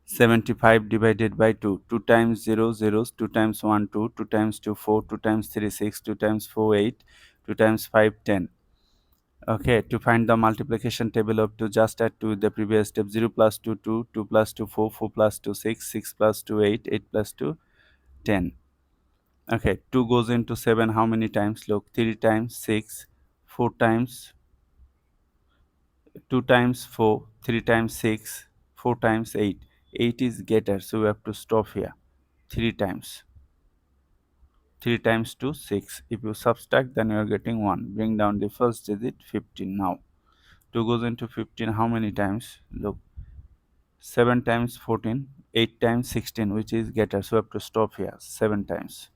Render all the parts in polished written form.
75 divided by 2. 2 times 0, zeros. 2 times 1, 2. 2 times 2, 4. 2 times 3, 6. 2 times 4, 8. 2 times 5, 10. Okay, to find the multiplication table of 2, just add to the previous step. 0 plus 2, 2. 2 plus 2, 4. 4 plus 2, 6. 6 plus 2, 8. 8 plus 2, 10. Okay, 2 goes into 7 how many times? Look, 3 times 6, 4 times 2 times 4, 3 times 6, 4 times 8. 8 is getter, so we have to stop here. 3 times. 3 times 2, 6. If you subtract, then you are getting 1. Bring down the first digit, 15 now. 2 goes into 15 how many times? Look, 7 times 14, 8 times 16, which is getter, so we have to stop here. 7 times.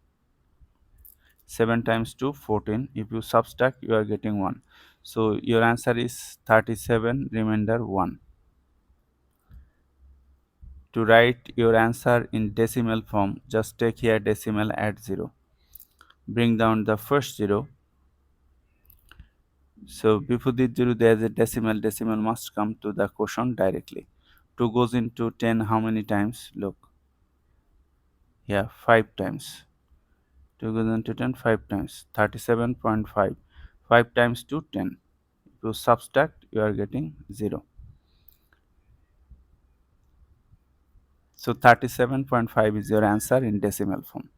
7 times 2, 14. If you subtract, you are getting 1. So your answer is 37, remainder 1. To write your answer in decimal form, just take here decimal, add 0. Bring down the first 0. So before this 0 there is a decimal. Decimal must come to the quotient directly. 2 goes into 10 how many times? Look. Here 5 times. 2 goes into 10 5 times. 37.5. 5 times 2, 10. If you subtract, you are getting 0. So 37.5 is your answer in decimal form.